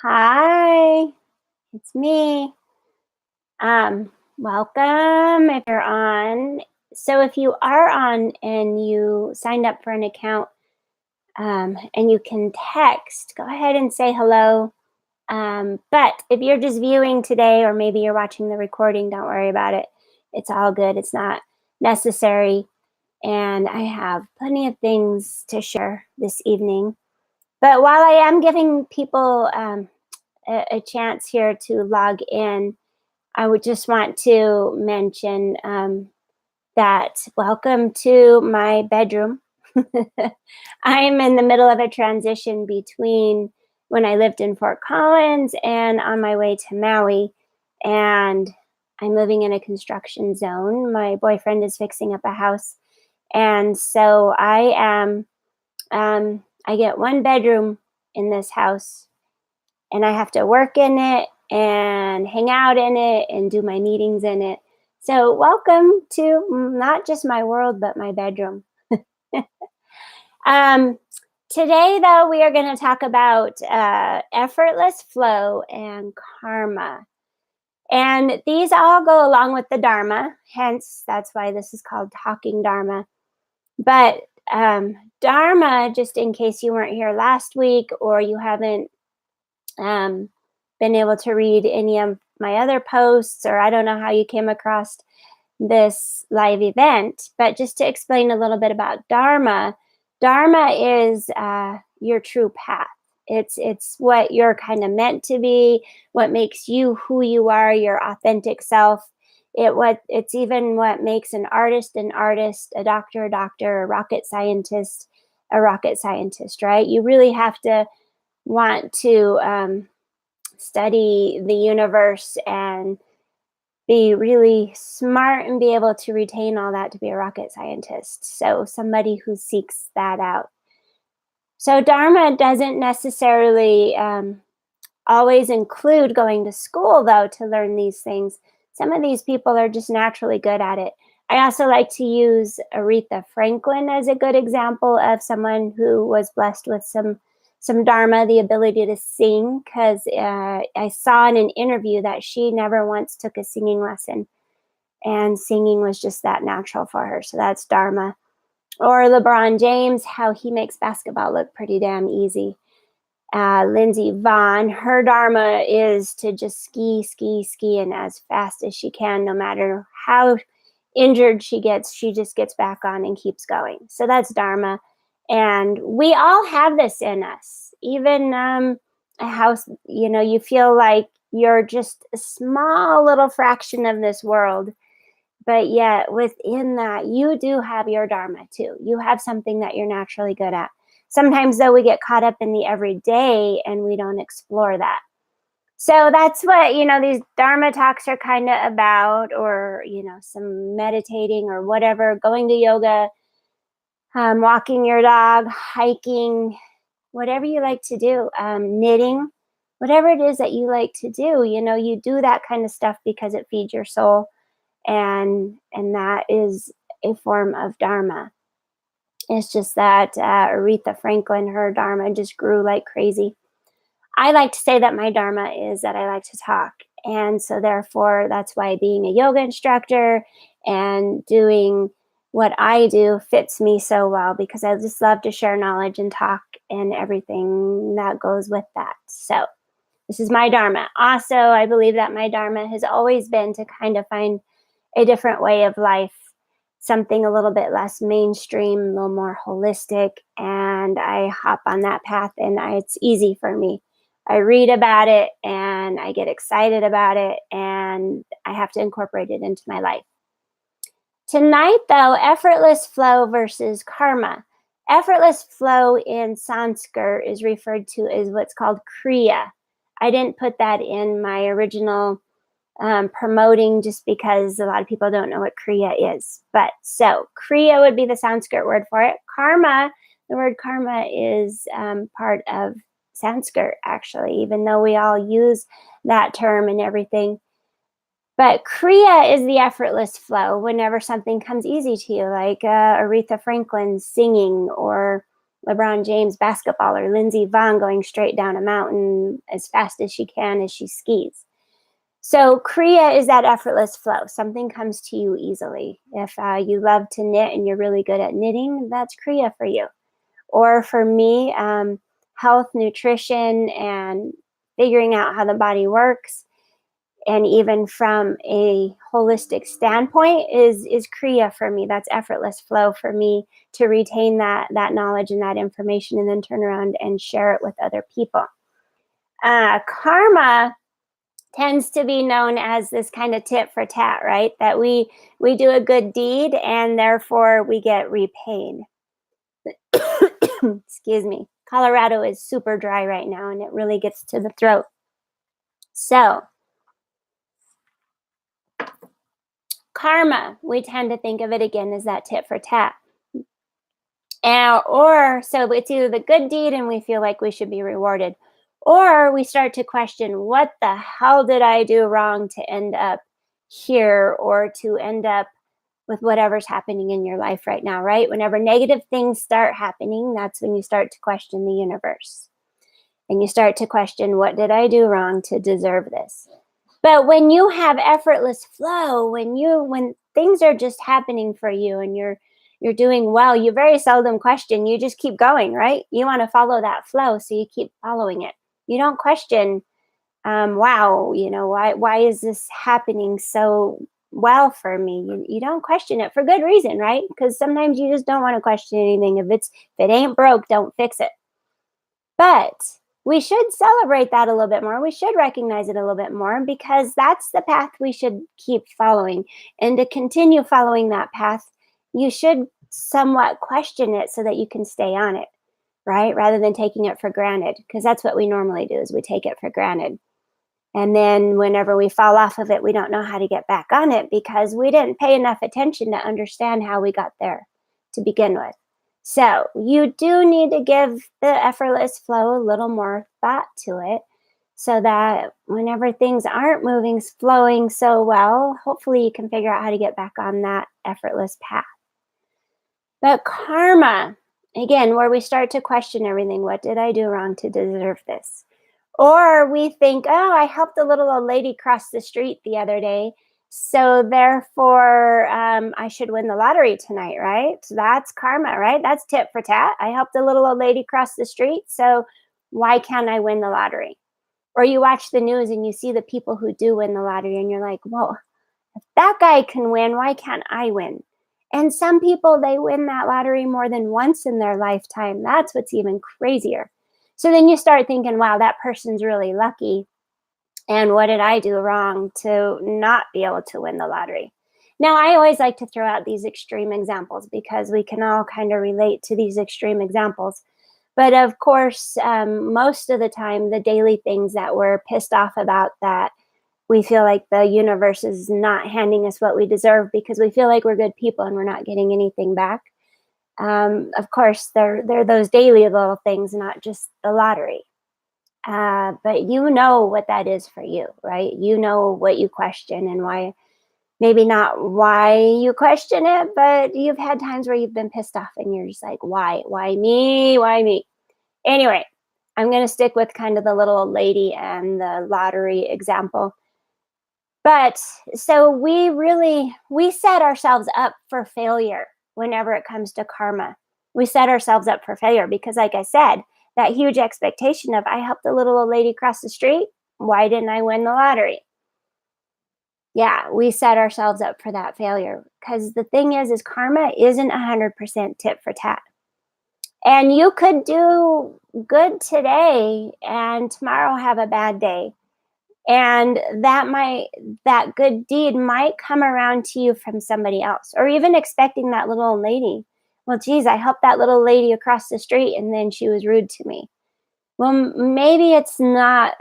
Hi, it's me. Welcome if you're on. So if you are on and you signed up for an account, and you can text, go ahead and say hello. But if you're just viewing today, or maybe you're watching the recording, don't worry about it. It's all good. It's not necessary. And I have plenty of things to share this evening. But while I am giving people a chance here to log in, I would just want to mention that welcome to my bedroom. I'm in the middle of a transition between when I lived in Fort Collins and on my way to Maui. And I'm living in a construction zone. My boyfriend is fixing up a house. And so I get one bedroom in this house, and I have to work in it and hang out in it and do my meetings in it. So, welcome to not just my world, but my bedroom. um, Today, though, we are going to talk about effortless flow and karma. And these all go along with the Dharma, hence, that's why this is called Talking Dharma. But Dharma, just in case you weren't here last week or you haven't been able to read any of my other posts, or I don't know how you came across this live event, but just to explain a little bit about Dharma, Dharma is your true path. It's what you're kind of meant to be, what makes you who you are, your authentic self. It's even what makes an artist, a doctor, a rocket scientist, right? You really have to want to study the universe and be really smart and be able to retain all that to be a rocket scientist. So somebody who seeks that out. So Dharma doesn't necessarily always include going to school, though, to learn these things. Some of these people are just naturally good at it. I also like to use Aretha Franklin as a good example of someone who was blessed with some Dharma, the ability to sing, because I saw in an interview that she never once took a singing lesson, and singing was just that natural for her. So that's Dharma. Or LeBron James, how he makes basketball look pretty damn easy. Lindsey Vonn, her Dharma is to just ski, and as fast as she can, no matter how injured she just gets back on and keeps going. So that's Dharma. And we all have this in us. Even a house, you feel like you're just a small little fraction of this world. But yet within that, you do have your Dharma too. You have something that you're naturally good at. Sometimes, though, we get caught up in the everyday and we don't explore that. So that's what, these Dharma talks are kind of about, or, some meditating or whatever, going to yoga, walking your dog, hiking, whatever you like to do, knitting, whatever it is that you like to do, you do that kind of stuff because it feeds your soul. And that is a form of Dharma. It's just that Aretha Franklin, her Dharma just grew like crazy. I like to say that my Dharma is that I like to talk. And so therefore, that's why being a yoga instructor and doing what I do fits me so well, because I just love to share knowledge and talk and everything that goes with that. So this is my Dharma. Also, I believe that my Dharma has always been to kind of find a different way of life, something a little bit less mainstream, a little more holistic, and I hop on that path, and it's easy for me. I read about it and I get excited about it, and I have to incorporate it into my life. Tonight, though, effortless flow versus karma. Effortless flow in Sanskrit is referred to as what's called kriya. I didn't put that in my original promoting just because a lot of people don't know what kriya is. But so kriya would be the Sanskrit word for it. Karma, the word karma is part of Sanskrit, actually, even though we all use that term and everything. But kriya is the effortless flow whenever something comes easy to you, like Aretha Franklin singing, or LeBron James basketballer, Lindsey Vonn going straight down a mountain as fast as she can as she skis. So Kriya is that effortless flow. Something comes to you easily. If you love to knit and you're really good at knitting, that's Kriya for you. Or for me, health, nutrition, and figuring out how the body works, and even from a holistic standpoint, is Kriya for me. That's effortless flow for me to retain that knowledge and that information, and then turn around and share it with other people. Karma tends to be known as this kind of tit for tat, right? That we do a good deed and therefore we get repaid. Excuse me. Colorado is super dry right now and it really gets to the throat. So, karma, we tend to think of it again as that tit for tat. Or so it's either the good deed and we feel like we should be rewarded, or we start to question, what the hell did I do wrong to end up here, or to end up with whatever's happening in your life right now, right? Whenever negative things start happening, that's when you start to question the universe. And you start to question, what did I do wrong to deserve this? But when you have effortless flow, when things are just happening for you and you're doing well, you very seldom question. You just keep going, right? You want to follow that flow, so you keep following it. You don't question, wow, why is this happening so well for me? You don't question it for good reason, right? Because sometimes you just don't want to question anything. If it ain't broke, don't fix it. But we should celebrate that a little bit more. We should recognize it a little bit more, because that's the path we should keep following. And to continue following that path, you should somewhat question it so that you can stay on it, right? Rather than taking it for granted, because that's what we normally do, is we take it for granted. And then whenever we fall off of it, we don't know how to get back on it because we didn't pay enough attention to understand how we got there to begin with. So you do need to give the effortless flow a little more thought to it, so that whenever things aren't flowing so well, hopefully you can figure out how to get back on that effortless path. But karma, again, where we start to question everything. What did I do wrong to deserve this? Or we think, oh, I helped a little old lady cross the street the other day, so therefore I should win the lottery tonight, right? So that's karma, right? That's tit for tat. I helped a little old lady cross the street, so why can't I win the lottery? Or you watch the news and you see the people who do win the lottery and you're like, whoa, if that guy can win, why can't I win? And some people, they win that lottery more than once in their lifetime. That's what's even crazier. So then you start thinking, wow, that person's really lucky. And what did I do wrong to not be able to win the lottery? Now, I always like to throw out these extreme examples because we can all kind of relate to these extreme examples. But of course, most of the time, the daily things that we're pissed off about, that we feel like the universe is not handing us what we deserve because we feel like we're good people and we're not getting anything back. Of course, they're those daily little things, not just the lottery. But you know what that is for you, right? You know what you question and why. Maybe not why you question it, but you've had times where you've been pissed off and you're just like, why? Why me? Why me? Anyway, I'm going to stick with kind of the little old lady and the lottery example. But so we set ourselves up for failure whenever it comes to karma. We set ourselves up for failure because, like I said, that huge expectation of, I helped a little old lady cross the street, why didn't I win the lottery? Yeah, we set ourselves up for that failure, because the thing is karma isn't 100% tit for tat. And you could do good today and tomorrow have a bad day. And that good deed might come around to you from somebody else, or even expecting that little old lady. Well, geez, I helped that little lady across the street and then she was rude to me. Well, maybe it's not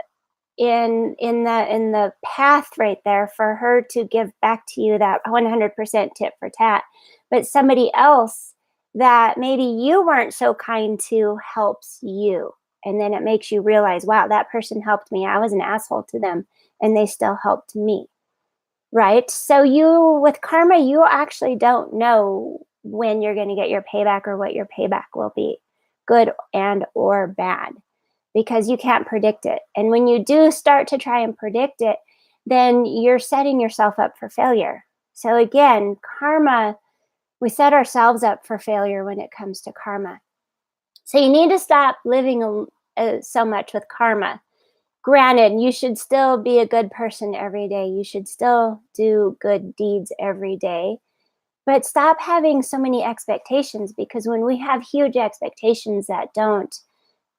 in the path right there for her to give back to you that 100% tit for tat, but somebody else that maybe you weren't so kind to helps you. And then it makes you realize, wow, that person helped me. I was an asshole to them and they still helped me. Right? So with karma, you actually don't know when you're going to get your payback or what your payback will be. good and or bad, because you can't predict it. And when you do start to try and predict it, then you're setting yourself up for failure. So again, karma, we set ourselves up for failure when it comes to karma. So you need to stop living so much with karma. Granted, you should still be a good person every day. You should still do good deeds every day. But stop having so many expectations, because when we have huge expectations that don't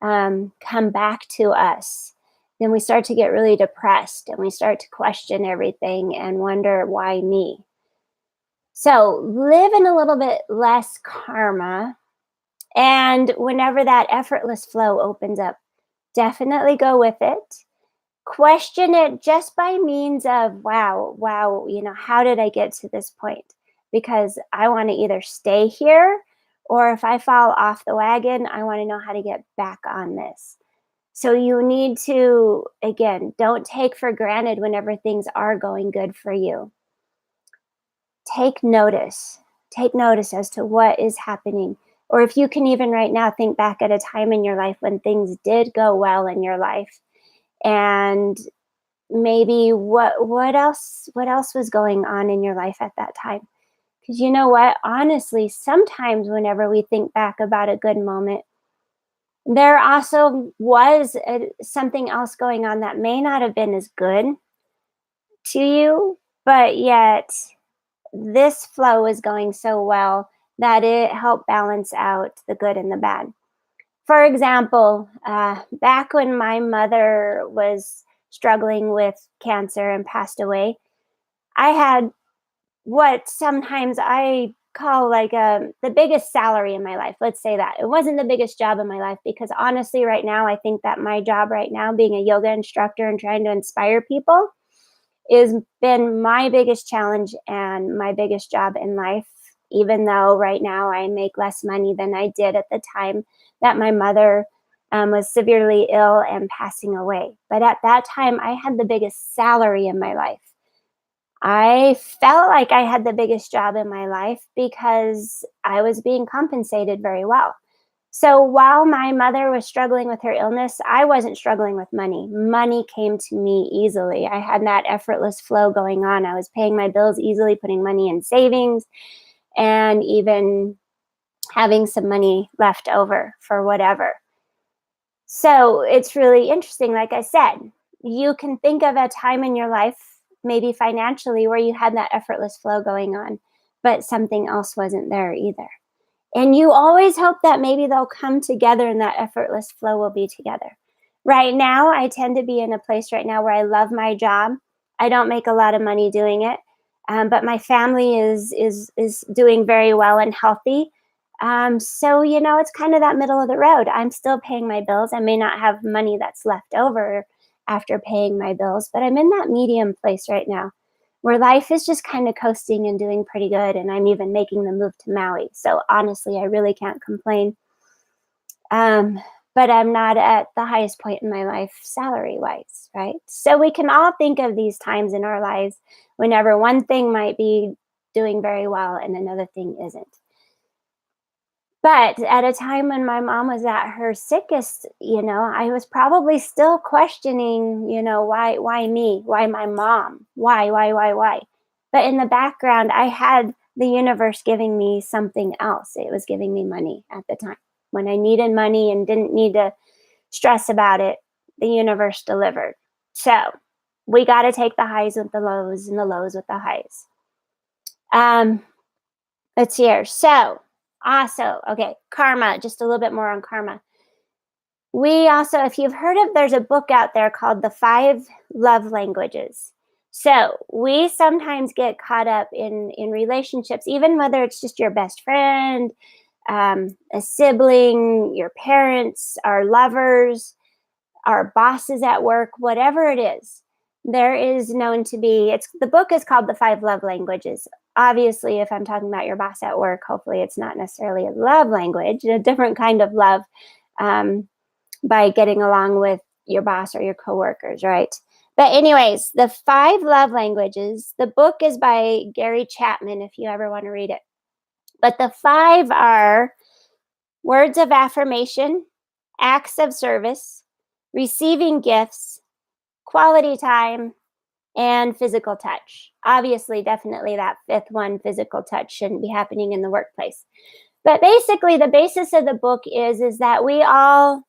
come back to us, then we start to get really depressed and we start to question everything and wonder, why me? So live in a little bit less karma. And whenever that effortless flow opens up, definitely go with it. Question it just by means of, wow, how did I get to this point? Because I want to either stay here, or if I fall off the wagon, I want to know how to get back on this. So you need to, again, don't take for granted whenever things are going good for you. Take notice. Take notice as to what is happening. Or if you can even right now think back at a time in your life when things did go well in your life, and maybe what else was going on in your life at that time. Because you know what, honestly, sometimes whenever we think back about a good moment, there also was something else going on that may not have been as good to you, but yet this flow is going so well that it helped balance out the good and the bad. For example, back when my mother was struggling with cancer and passed away, I had what sometimes I call like the biggest salary in my life. Let's say that. It wasn't the biggest job in my life, because honestly, right now, I think that my job right now, being a yoga instructor and trying to inspire people, is been my biggest challenge and my biggest job in life, even though right now I make less money than I did at the time that my mother was severely ill and passing away. But at that time, I had the biggest salary in my life. I felt like I had the biggest job in my life because I was being compensated very well. So while my mother was struggling with her illness, I wasn't struggling with money. Money came to me easily. I had that effortless flow going on. I was paying my bills easily, putting money in savings, and even having some money left over for whatever. So it's really interesting. Like I said, you can think of a time in your life, maybe financially, where you had that effortless flow going on, but something else wasn't there either. And you always hope that maybe they'll come together and that effortless flow will be together. Right now, I tend to be in a place right now where I love my job. I don't make a lot of money doing it, but my family is doing very well and healthy. So it's kind of that middle of the road. I'm still paying my bills. I may not have money that's left over after paying my bills, but I'm in that medium place right now, where life is just kind of coasting and doing pretty good. And I'm even making the move to Maui. So honestly, I really can't complain. But I'm not at the highest point in my life salary wise, right? So we can all think of these times in our lives whenever one thing might be doing very well and another thing isn't. But at a time when my mom was at her sickest, I was probably still questioning, why me? Why my mom? Why? But in the background, I had the universe giving me something else. It was giving me money at the time. When I needed money and didn't need to stress about it, the universe delivered. So we got to take the highs with the lows and the lows with the highs. Let's hear. So also, okay, karma, just a little bit more on karma. We also, if you've heard of, there's a book out there called The 5 Love Languages. So we sometimes get caught up in relationships, even whether it's just your best friend, a sibling, your parents, our lovers, our bosses at work, whatever it is. There is known to be, the book is called The 5 Love Languages. Obviously, if I'm talking about your boss at work, hopefully it's not necessarily a love language, a different kind of love, by getting along with your boss or your coworkers, right? But anyways, The 5 Love Languages, the book is by Gary Chapman, if you ever want to read it. But the 5 are words of affirmation, acts of service, receiving gifts, quality time, and physical touch. Obviously, definitely that fifth one, physical touch, shouldn't be happening in the workplace. But basically, the basis of the book is that we all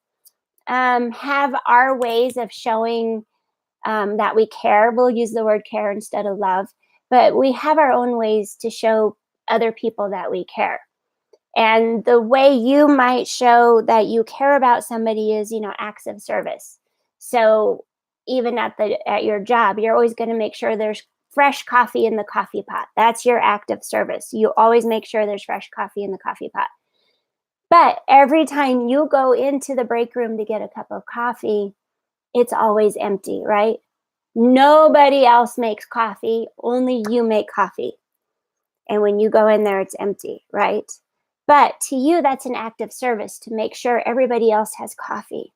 have our ways of showing that we care. We'll use the word care instead of love, but we have our own ways to show other people that we care. And the way you might show that you care about somebody is, acts of service. So even at your job, you're always going to make sure there's fresh coffee in the coffee pot. That's your act of service. You always make sure there's fresh coffee in the coffee pot. But every time you go into the break room to get a cup of coffee, it's always empty, right? Nobody else makes coffee, only you make coffee. And when you go in there, it's empty, right? But to you, that's an act of service to make sure everybody else has coffee.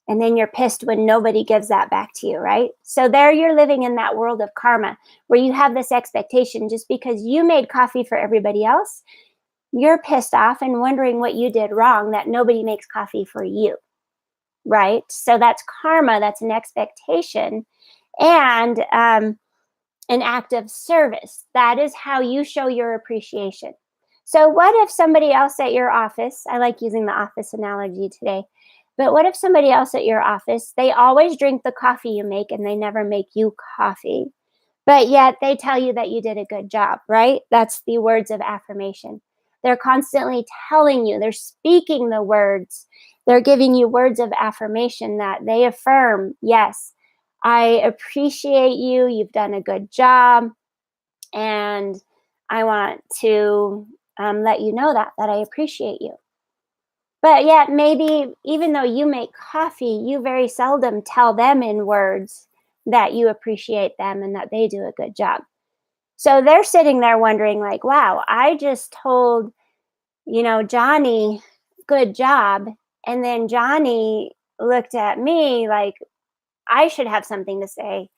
And then you're pissed when nobody gives that back to you, right? So there you're living in that world of karma where you have this expectation just because you made coffee for everybody else, you're pissed off and wondering what you did wrong that nobody makes coffee for you, right? So that's karma, that's an expectation. And an act of service. That is how you show your appreciation. So what if somebody else at your office, I like using the office analogy today, but what if somebody else at your office, they always drink the coffee you make and they never make you coffee, but yet they tell you that you did a good job, right? That's the words of affirmation. They're constantly telling you, they're speaking the words, they're giving you words of affirmation that they affirm, yes, I appreciate you. You've done a good job. And I want to let you know that I appreciate you. But yet maybe even though you make coffee, you very seldom tell them in words that you appreciate them and that they do a good job. So they're sitting there wondering like, wow, I just told, Johnny, good job. And then Johnny looked at me like, I should have something to say.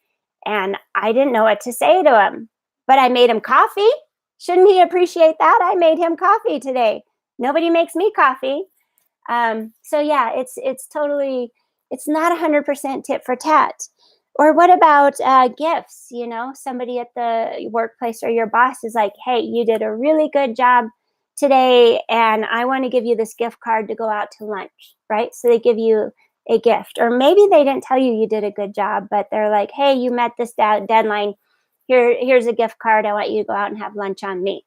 And I didn't know what to say to him, but I made him coffee. Shouldn't he appreciate that? I made him coffee today. Nobody makes me coffee. So yeah, it's totally, it's not 100% tit for tat. Or what about gifts? Somebody at the workplace or your boss is like, hey, you did a really good job today, and I want to give you this gift card to go out to lunch, right? So they give you a gift. Or maybe they didn't tell you did a good job, but they're like, hey, you met this deadline. Here's a gift card. I want you to go out and have lunch on me.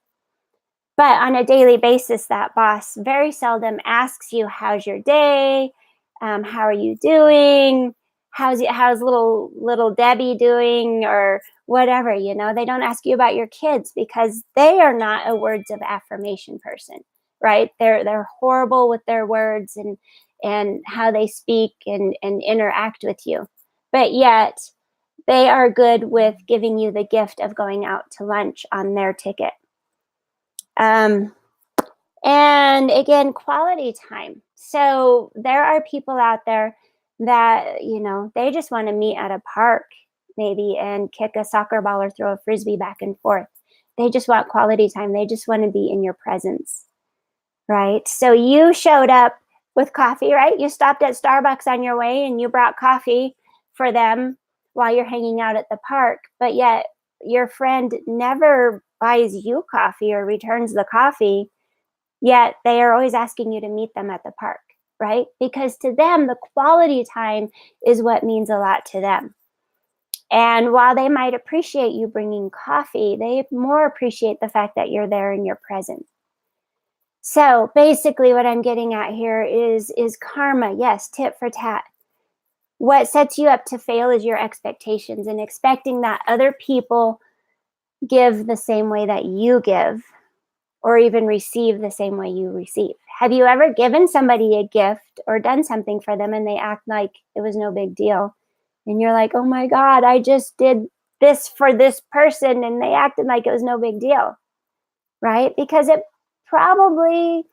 But on a daily basis, that boss very seldom asks you, how's your day? How are you doing? How's little Debbie doing? Or whatever, they don't ask you about your kids because they are not a words of affirmation person, right? They're horrible with their words and how they speak and interact with you. But yet they are good with giving you the gift of going out to lunch on their ticket. And again, quality time. So there are people out there that, they just want to meet at a park maybe and kick a soccer ball or throw a frisbee back and forth. They just want quality time. They just want to be in your presence, right? So you showed up with coffee, right? You stopped at Starbucks on your way and you brought coffee for them while you're hanging out at the park, but yet your friend never buys you coffee or returns the coffee, yet they are always asking you to meet them at the park, right? Because to them, the quality time is what means a lot to them. And while they might appreciate you bringing coffee, they more appreciate the fact that you're there and you're present. So basically what I'm getting at here is karma. Yes, tit for tat. What sets you up to fail is your expectations and expecting that other people give the same way that you give or even receive the same way you receive. Have you ever given somebody a gift or done something for them and they act like it was no big deal? And you're like, oh my God, I just did this for this person and they acted like it was no big deal, right? Because it probably,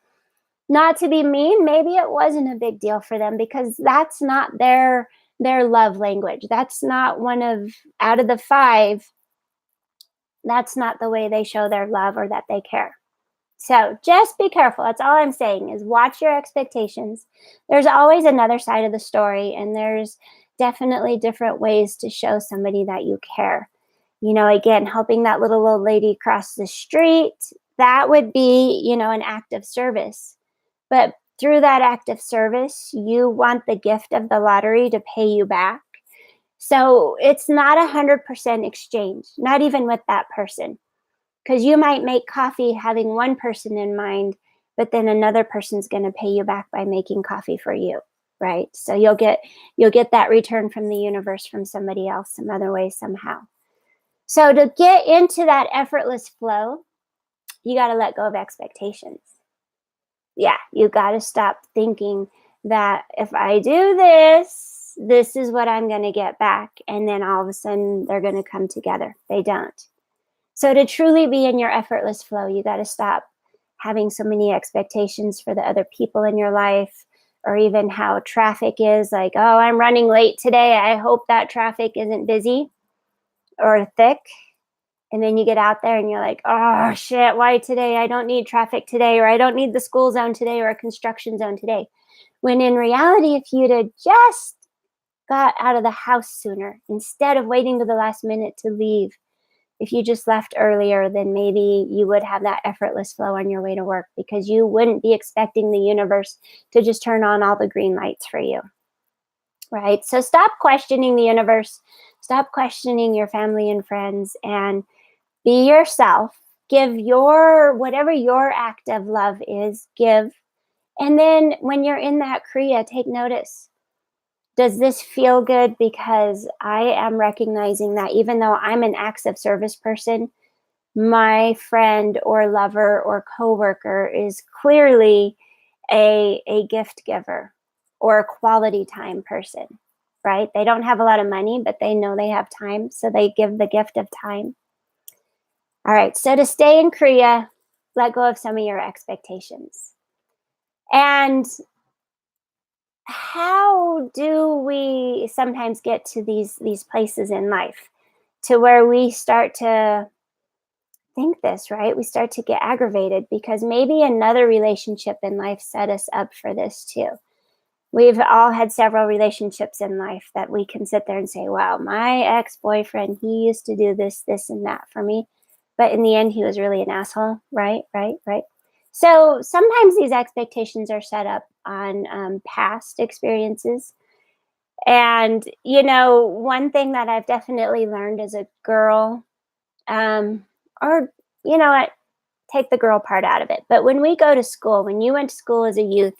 not to be mean, maybe it wasn't a big deal for them because that's not their love language. That's not one of, out of the 5, that's not the way they show their love or that they care. So just be careful. That's all I'm saying is watch your expectations. There's always another side of the story, and there's definitely different ways to show somebody that you care. Again, helping that little old lady cross the street, that would be, an act of service. But through that act of service, you want the gift of the lottery to pay you back. So it's not 100% exchange, not even with that person. Because you might make coffee having one person in mind, but then another person's going to pay you back by making coffee for you, right? So you'll get that return from the universe from somebody else some other way somehow. So to get into that effortless flow, you got to let go of expectations. Yeah, you got to stop thinking that if I do this, this is what I'm going to get back. And then all of a sudden they're going to come together. They don't. So to truly be in your effortless flow, you got to stop having so many expectations for the other people in your life, or even how traffic is. Like, oh, I'm running late today. I hope that traffic isn't busy or thick. And then you get out there and you're like, oh shit, why today? I don't need traffic today, or I don't need the school zone today, or a construction zone today. When in reality, if you'd have just got out of the house sooner, instead of waiting to the last minute to leave, if you just left earlier, then maybe you would have that effortless flow on your way to work, because you wouldn't be expecting the universe to just turn on all the green lights for you. Right? So stop questioning the universe, stop questioning your family and friends, and be yourself. Give whatever your act of love is, give. And then when you're in that Kriya, take notice. Does this feel good? Because I am recognizing that even though I'm an acts of service person, my friend or lover or coworker is clearly a gift giver or a quality time person, right? They don't have a lot of money, but they know they have time, so they give the gift of time. All right, so to stay in Kriya, let go of some of your expectations. And how do we sometimes get to these places in life to where we start to think this, right? We start to get aggravated because maybe another relationship in life set us up for this too. We've all had several relationships in life that we can sit there and say, wow, my ex-boyfriend, he used to do this, this, and that for me. But in the end, he was really an asshole, right? So sometimes these expectations are set up on past experiences. And, one thing that I've definitely learned as a girl, or, what, take the girl part out of it. But when we go to school, when you went to school as a youth,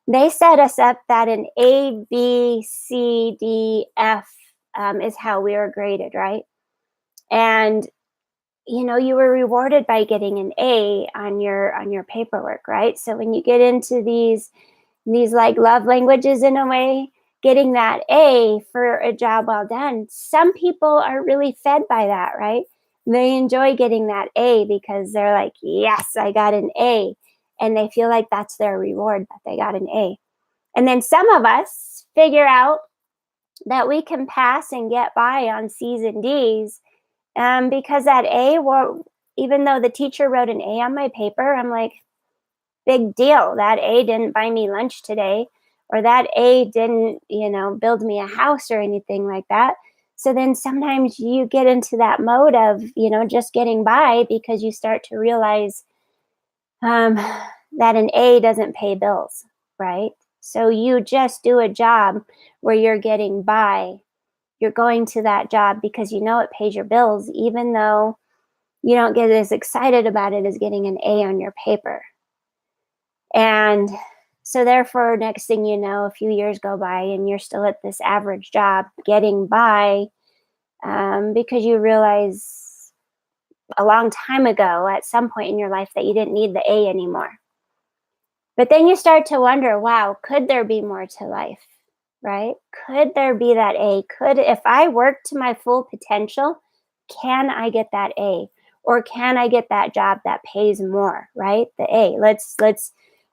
they set us up that an A, B, C, D, F is how we were graded, right? And you were rewarded by getting an A on your paperwork, right? So when you get into these like love languages in a way, getting that A for a job well done, some people are really fed by that, right? They enjoy getting that A because they're like, yes, I got an A. And they feel like that's their reward, that they got an A. And then some of us figure out that we can pass and get by on C's and D's, because that A, well, even though the teacher wrote an A on my paper, I'm like, big deal. That A didn't buy me lunch today, or that A didn't, build me a house or anything like that. So then sometimes you get into that mode of, just getting by because you start to realize that an A doesn't pay bills, right? So you just do a job where you're getting by. You're going to that job because it pays your bills, even though you don't get as excited about it as getting an A on your paper. And so therefore, next thing you know, a few years go by and you're still at this average job getting by, because you realize a long time ago at some point in your life that you didn't need the A anymore. But then you start to wonder, wow, could there be more to life, right? Could there be that A? If I work to my full potential, can I get that A? Or can I get that job that pays more, right? The A. Let's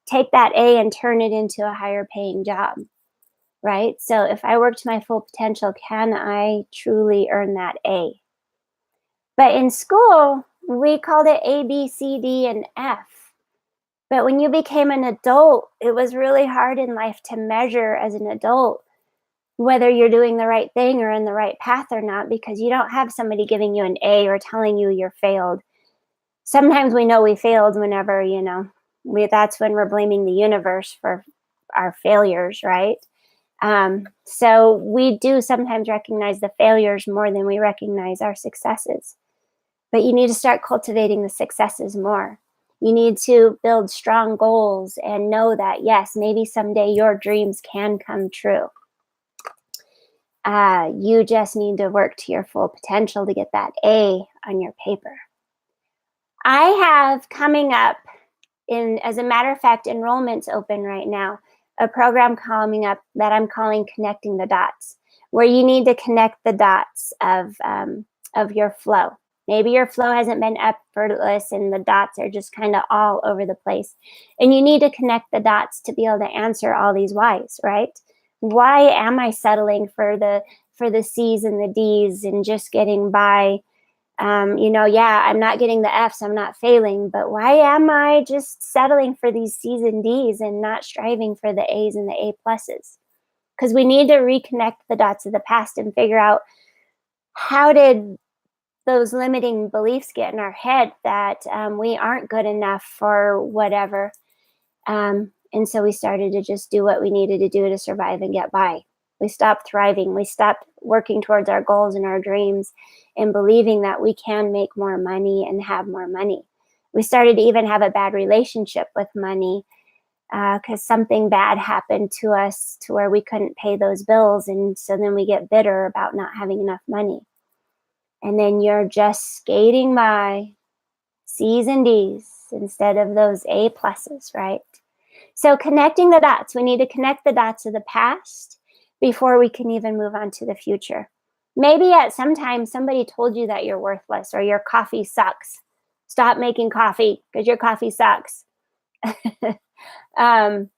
take that A and turn it into a higher paying job, right? So if I work to my full potential, can I truly earn that A? But in school, we called it A, B, C, D, and F. But when you became an adult, it was really hard in life to measure as an adult whether you're doing the right thing or in the right path or not, because you don't have somebody giving you an A or telling you you're failed. Sometimes we know we failed whenever, that's when we're blaming the universe for our failures, right? So we do sometimes recognize the failures more than we recognize our successes. But you need to start cultivating the successes more. You need to build strong goals and know that, yes, maybe someday your dreams can come true. You just need to work to your full potential to get that A on your paper. I have coming up, as a matter of fact, enrollment's open right now, a program coming up that I'm calling Connecting the Dots, where you need to connect the dots of your flow. Maybe your flow hasn't been effortless and the dots are just kind of all over the place. And you need to connect the dots to be able to answer all these whys, right? Why am I settling for the C's and the D's and just getting by? I'm not getting the F's, I'm not failing, but why am I just settling for these C's and D's and not striving for the A's and the A pluses? Because we need to reconnect the dots of the past and figure out, how did those limiting beliefs get in our head that we aren't good enough for whatever. And so we started to just do what we needed to do to survive and get by. We stopped thriving. We stopped working towards our goals and our dreams and believing that we can make more money and have more money. We started to even have a bad relationship with money because something bad happened to us to where we couldn't pay those bills. And so then we get bitter about not having enough money. And then you're just skating by C's and D's instead of those A pluses, right? So connecting the dots, we need to connect the dots of the past before we can even move on to the future. Maybe at some time somebody told you that you're worthless or your coffee sucks. Stop making coffee because your coffee sucks. And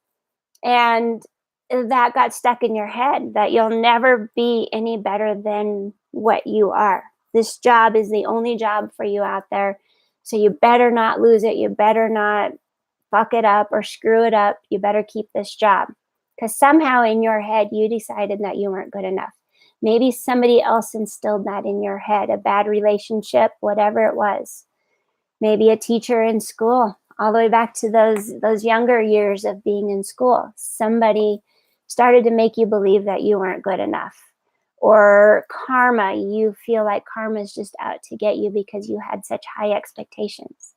that got stuck in your head, that you'll never be any better than what you are. This job is the only job for you out there. So you better not lose it. You better not fuck it up or screw it up. You better keep this job. Because somehow in your head, you decided that you weren't good enough. Maybe somebody else instilled that in your head, a bad relationship, whatever it was. Maybe a teacher in school, all the way back to those younger years of being in school. Somebody started to make you believe that you weren't good enough. Or karma, you feel like karma is just out to get you because you had such high expectations.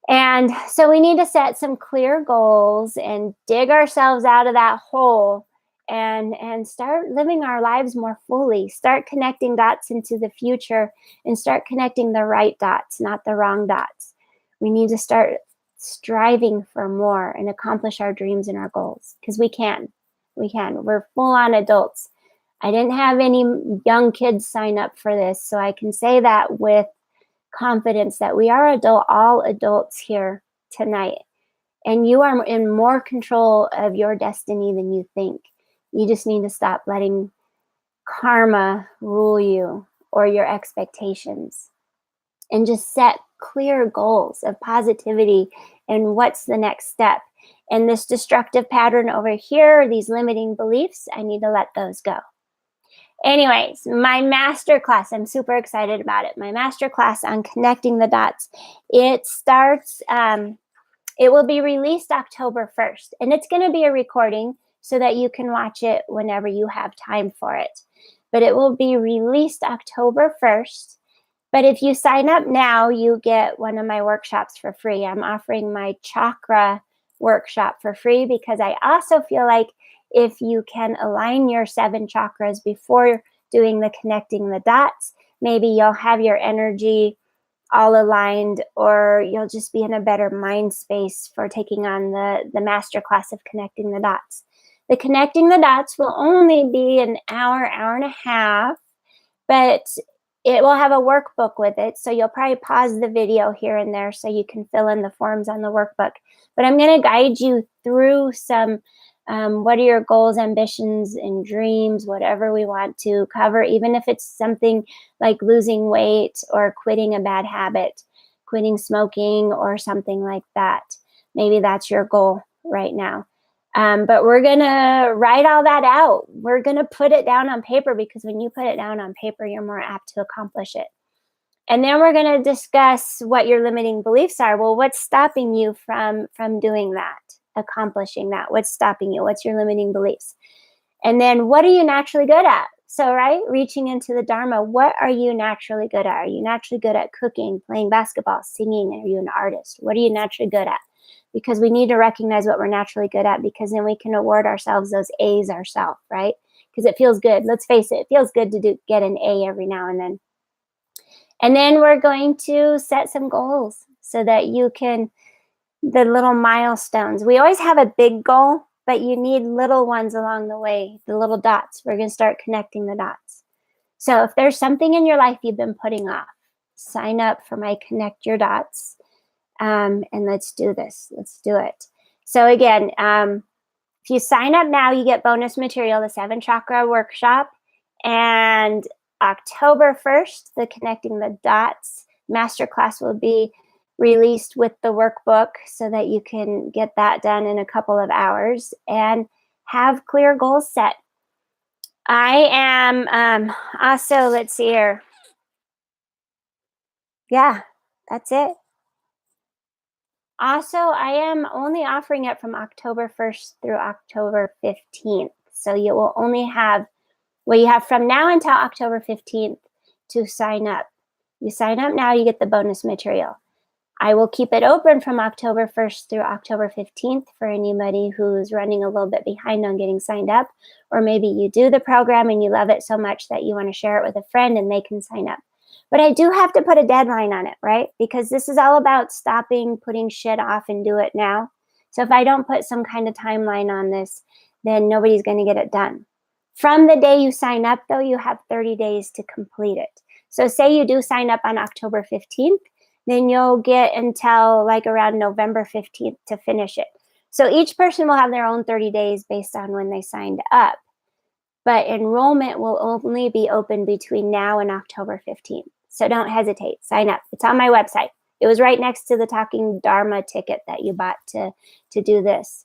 And so we need to set some clear goals and dig ourselves out of that hole and start living our lives more fully. Start connecting dots into the future and start connecting the right dots, not the wrong dots. We need to start striving for more and accomplish our dreams and our goals, because we can. We're full-on adults. I didn't have any young kids sign up for this, so I can say that with confidence that we are all adults here tonight. And you are in more control of your destiny than you think. You just need to stop letting karma rule you or your expectations and just set clear goals of positivity and what's the next step. And this destructive pattern over here, these limiting beliefs, I need to let those go. Anyways, my masterclass, I'm super excited about it. My masterclass on connecting the dots. It starts, it will be released October 1st, and it's going to be a recording so that you can watch it whenever you have time for it. But it will be released October 1st. But if you sign up now, you get one of my workshops for free. I'm offering my chakra workshop for free because I also feel like if you can align your 7 chakras before doing the connecting the dots, maybe you'll have your energy all aligned, or you'll just be in a better mind space for taking on the masterclass of connecting the dots. The connecting the dots will only be an hour and a half, but it will have a workbook with it. So you'll probably pause the video here and there so you can fill in the forms on the workbook. But I'm going to guide you through some what are your goals, ambitions, and dreams, whatever we want to cover, even if it's something like losing weight or quitting a bad habit, quitting smoking or something like that. Maybe that's your goal right now. But we're going to write all that out. We're going to put it down on paper, because when you put it down on paper, you're more apt to accomplish it. And then we're going to discuss what your limiting beliefs are. Well, what's stopping you from doing that, accomplishing that? What's stopping you? What's your limiting beliefs? And then what are you naturally good at? So, right, reaching into the Dharma, what are you naturally good at? Are you naturally good at cooking, playing basketball, singing? Are you an artist? What are you naturally good at? Because we need to recognize what we're naturally good at, because then we can award ourselves those A's ourselves, right? Because it feels good. Let's face it, it feels good to get an A every now and then. And then we're going to set some goals so that you can, the little milestones. We always have a big goal, but you need little ones along the way, the little dots. We're going to start connecting the dots. So if there's something in your life you've been putting off, sign up for my Connect Your Dots, and let's do this. Let's do it. So again, if you sign up now, you get bonus material, the 7 Chakra Workshop, and October 1st, the Connecting the Dots Masterclass will be released with the workbook, so that you can get that done in a couple of hours and have clear goals set. I am also, let's see here. Yeah, that's it. Also, I am only offering it from October 1st through October 15th. So you will only have, well, you have from now until October 15th to sign up. You sign up now, you get the bonus material. I will keep it open from October 1st through October 15th for anybody who's running a little bit behind on getting signed up. Or maybe you do the program and you love it so much that you want to share it with a friend and they can sign up. But I do have to put a deadline on it, right? Because this is all about stopping putting shit off and do it now. So if I don't put some kind of timeline on this, then nobody's going to get it done. From the day you sign up, though, you have 30 days to complete it. So say you do sign up on October 15th, then you'll get until like around November 15th to finish it. So each person will have their own 30 days based on when they signed up. But enrollment will only be open between now and October 15th. So don't hesitate. Sign up. It's on my website. It was right next to the Talking Dharma ticket that you bought to do this.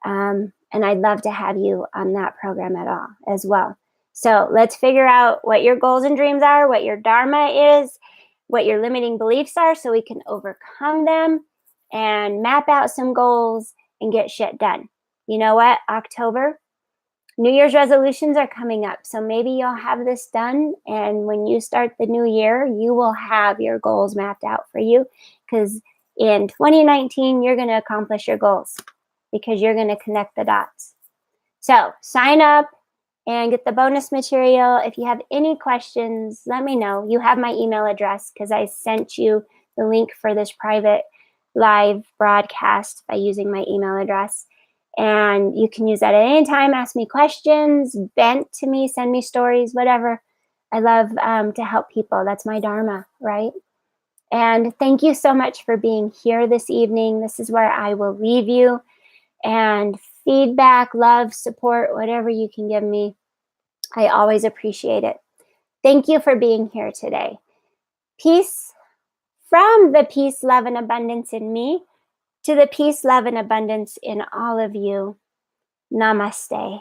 And I'd love to have you on that program as well. So let's figure out what your goals and dreams are, what your Dharma is, what your limiting beliefs are, so we can overcome them and map out some goals and get shit done. You know what? October, New Year's resolutions are coming up. So maybe you'll have this done, and when you start the new year, you will have your goals mapped out for you, because in 2019, you're going to accomplish your goals because you're going to connect the dots. So sign up and get the bonus material. If you have any questions, let me know. You have my email address because I sent you the link for this private live broadcast by using my email address. And you can use that at any time. Ask me questions, vent to me, send me stories, whatever. I love to help people. That's my Dharma, right? And thank you so much for being here this evening. This is where I will leave you. And feedback, love, support, whatever you can give me, I always appreciate it. Thank you for being here today. Peace from the peace, love, and abundance in me to the peace, love, and abundance in all of you. Namaste.